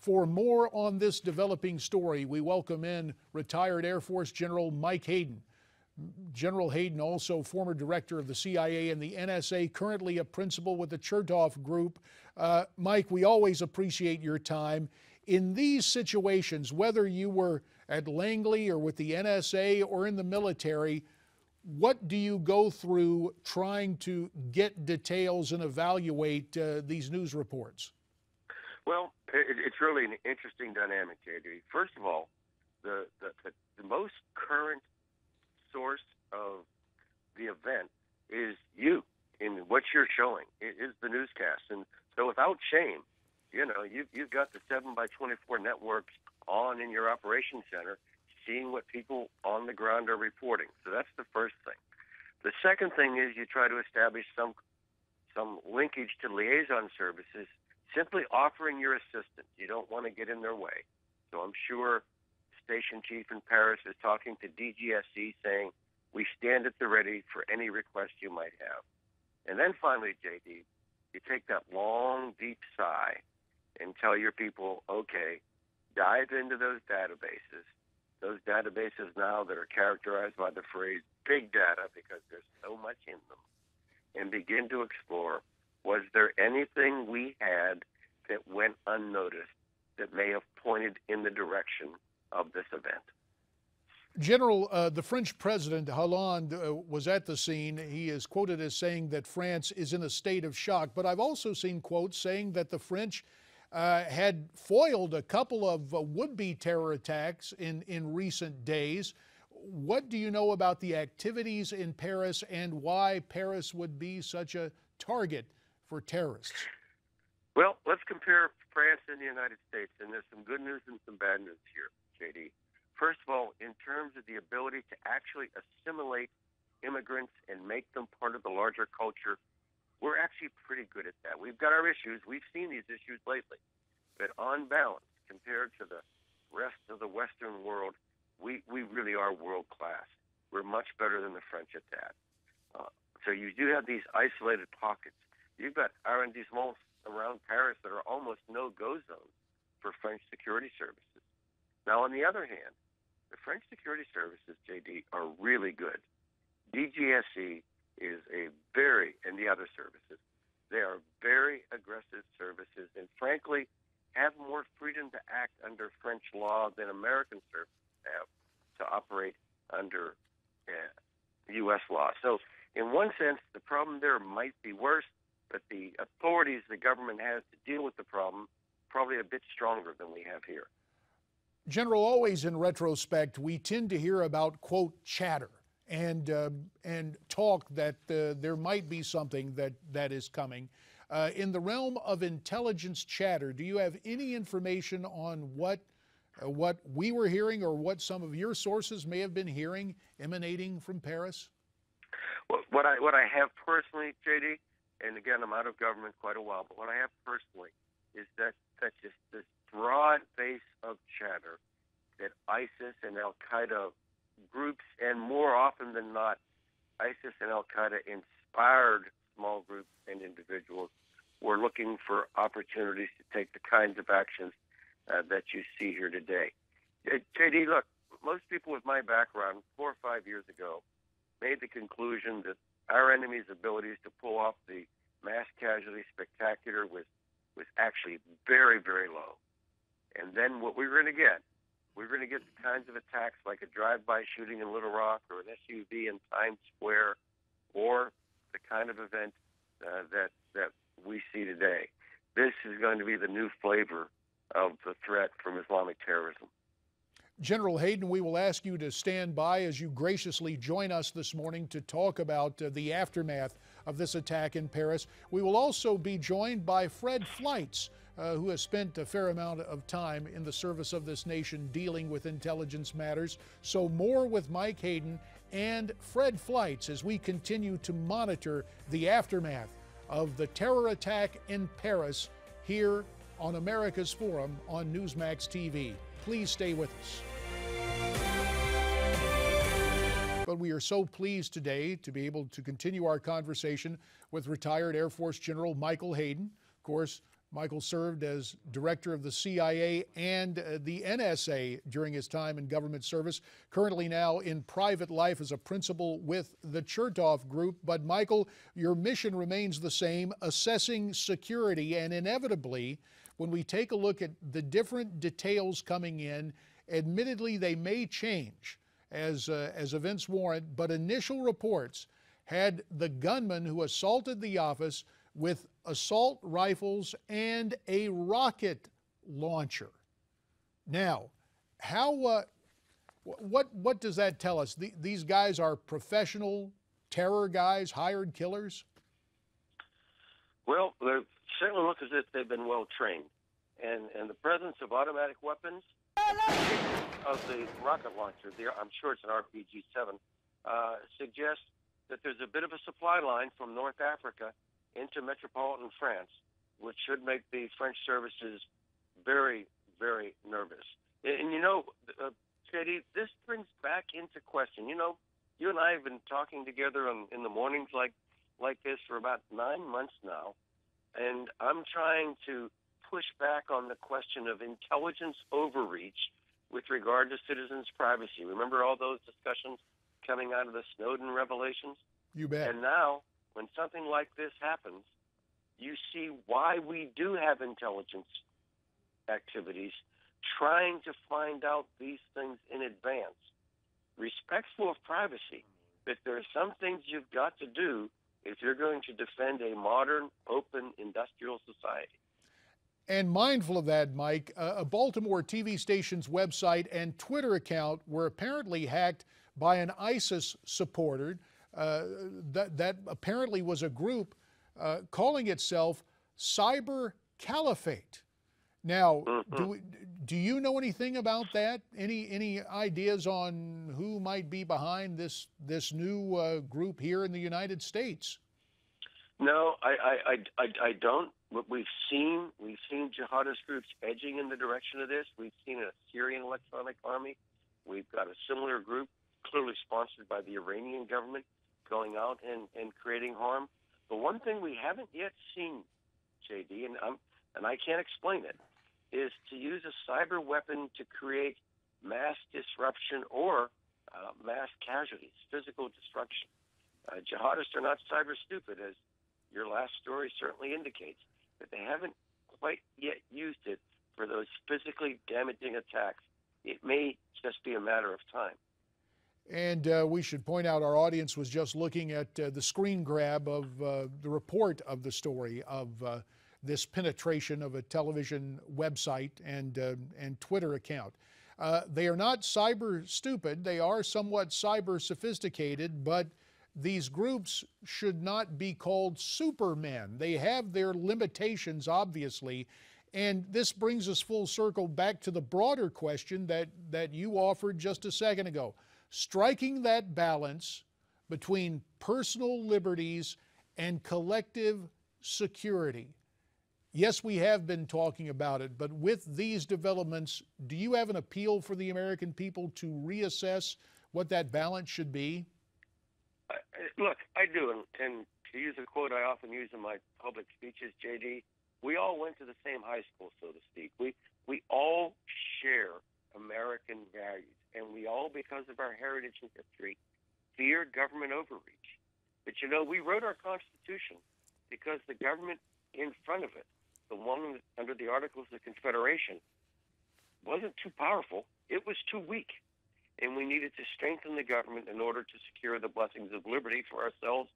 For more on this developing story, we welcome in retired Air Force General Mike Hayden. General Hayden, also former director of the CIA and the NSA, currently a principal with the Chertoff Group. Mike, we always appreciate your time. In these situations, whether you were at Langley or with the NSA or in the military, what do you go through trying to get details and evaluate these news reports? Well, it's really an interesting dynamic, JD. First of all, the most current source of the event is you in what you're showing. It is the newscast. And so without shame, you know, you've got the 7x24 networks on in your operations center, seeing what people on the ground are reporting. So that's the first thing. The second thing is you try to establish some linkage to liaison services, simply offering your assistance. You don't want to get in their way. So I'm sure Station Chief in Paris is talking to DGSC saying, we stand at the ready for any request you might have. And then finally, JD, you take that long, deep sigh and tell your people, okay, dive into those databases now that are characterized by the phrase big data because there's so much in them, and begin to explore, was there anything we had that went unnoticed that may have pointed in the direction of this event? General, the French President Hollande was at the scene. He is quoted as saying that France is in a state of shock, but I've also seen quotes saying that the French had foiled a couple of would-be terror attacks in recent days. What do you know about the activities in Paris and why Paris would be such a target for terrorists? Well, let's compare France and the United States, and there's some good news and some bad news here, JD. First of all, in terms of the ability to actually assimilate immigrants and make them part of the larger culture, we're actually pretty good at that. We've got our issues. We've seen these issues lately. But on balance, compared to the rest of the Western world, we really are world class. We're much better than the French at that. So you do have these isolated pockets. You've got arrondissements around Paris that are almost no-go zones for French security services. Now, on the other hand, the French security services, JD, are really good. DGSE is and the other services, they are very aggressive services and frankly have more freedom to act under French law than American services have to operate under U.S. law. So in one sense, the problem there might be worse, but the authorities the government has to deal with the problem probably a bit stronger than we have here. General, always in retrospect, we tend to hear about, quote, chatter and talk that there might be something that is coming. In the realm of intelligence chatter, do you have any information on what we were hearing or what some of your sources may have been hearing emanating from Paris? Well, what I have personally, JD, and again, I'm out of government quite a while, but what I have personally is that just this broad base of chatter that ISIS and Al-Qaeda groups, and more often than not, ISIS and Al-Qaeda inspired small groups and individuals were looking for opportunities to take the kinds of actions that you see here today. JD, look, most people with my background 4 or 5 years ago made the conclusion that our enemy's abilities to pull off the mass casualty spectacular was actually very, very low. And then what we were going to get, the kinds of attacks like a drive-by shooting in Little Rock or an SUV in Times Square, or the kind of event that we see today. This is going to be the new flavor of the threat from Islamic terrorism. General Hayden, we will ask you to stand by as you graciously join us this morning to talk about the aftermath of this attack in Paris. We will also be joined by Fred Fleitz, who has spent a fair amount of time in the service of this nation dealing with intelligence matters. So more with Mike Hayden and Fred Fleitz as we continue to monitor the aftermath of the terror attack in Paris here on America's Forum on Newsmax TV. Please stay with us. But we are so pleased today to be able to continue our conversation with retired Air Force General Michael Hayden. Of course, Michael served as director of the CIA and the NSA during his time in government service, currently now in private life as a principal with the Chertoff Group. But Michael, your mission remains the same, assessing security, and inevitably, when we take a look at the different details coming in, admittedly they may change as events warrant, but initial reports had the gunman who assaulted the office with assault rifles and a rocket launcher. Now, what does that tell us? These guys are professional terror guys, hired killers? Well, they certainly look as if they've been well trained, and the presence of automatic weapons, of the rocket launcher, I'm sure it's an RPG-7, suggests that there's a bit of a supply line from North Africa into metropolitan France, which should make the French services very, very nervous. And you know, JD, this brings back into question. You know, you and I have been talking together in the mornings like this for about 9 months now, and I'm trying to push back on the question of intelligence overreach with regard to citizens' privacy. Remember all those discussions coming out of the Snowden revelations? You bet. And now, when something like this happens, you see why we do have intelligence activities trying to find out these things in advance. Respectful of privacy, but there are some things you've got to do if you're going to defend a modern, open, industrial society. And mindful of that, Mike, a Baltimore TV station's website and Twitter account were apparently hacked by an ISIS supporter. That apparently was a group calling itself Cyber Caliphate. Now, do you know anything about that? Any ideas on who might be behind this new group here in the United States? No, I don't. We've seen jihadist groups edging in the direction of this. We've seen a Syrian electronic army. We've got a similar group, clearly sponsored by the Iranian government, going out and creating harm. But one thing we haven't yet seen, JD, and I can't explain it, is to use a cyber weapon to create mass disruption or mass casualties, physical destruction. Jihadists are not cyber stupid, as your last story certainly indicates, but they haven't quite yet used it for those physically damaging attacks. It may just be a matter of time. And we should point out our audience was just looking at the screen grab of the report of the story of this penetration of a television website and Twitter account. They are not cyber stupid. They are somewhat cyber sophisticated, but these groups should not be called supermen. They have their limitations, obviously. And this brings us full circle back to the broader question that you offered just a second ago. Striking that balance between personal liberties and collective security. Yes, we have been talking about it, but with these developments, do you have an appeal for the American people to reassess what that balance should be? Look, I do, and to use a quote I often use in my public speeches, JD, we all went to the same high school, so to speak. We all share American values, and we all, because of our heritage and history, fear government overreach. But you know, we wrote our Constitution because the government in front of it, the one under the Articles of Confederation, wasn't too powerful, it was too weak. And we needed to strengthen the government in order to secure the blessings of liberty for ourselves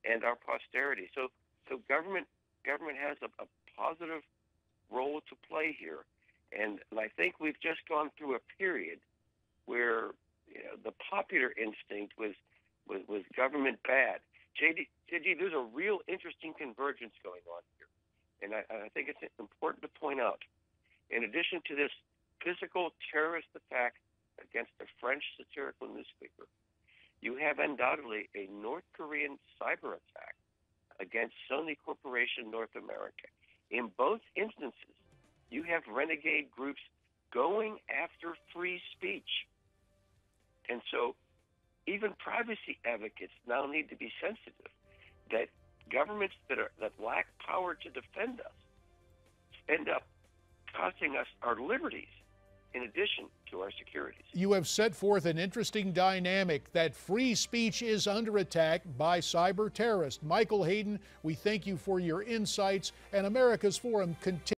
and our posterity. So government has a positive role to play here. And I think we've just gone through a period where the popular instinct was government bad. JD, there's a real interesting convergence going on here. And I think it's important to point out, in addition to this physical terrorist attack against a French satirical newspaper, you have undoubtedly a North Korean cyber attack against Sony Corporation North America. In both instances, you have renegade groups going after free speech. And so even privacy advocates now need to be sensitive that governments that lack power to defend us end up costing us our liberties in addition to our securities. You have set forth an interesting dynamic that free speech is under attack by cyber terrorists. Michael Hayden, we thank you for your insights, and America's Forum continues.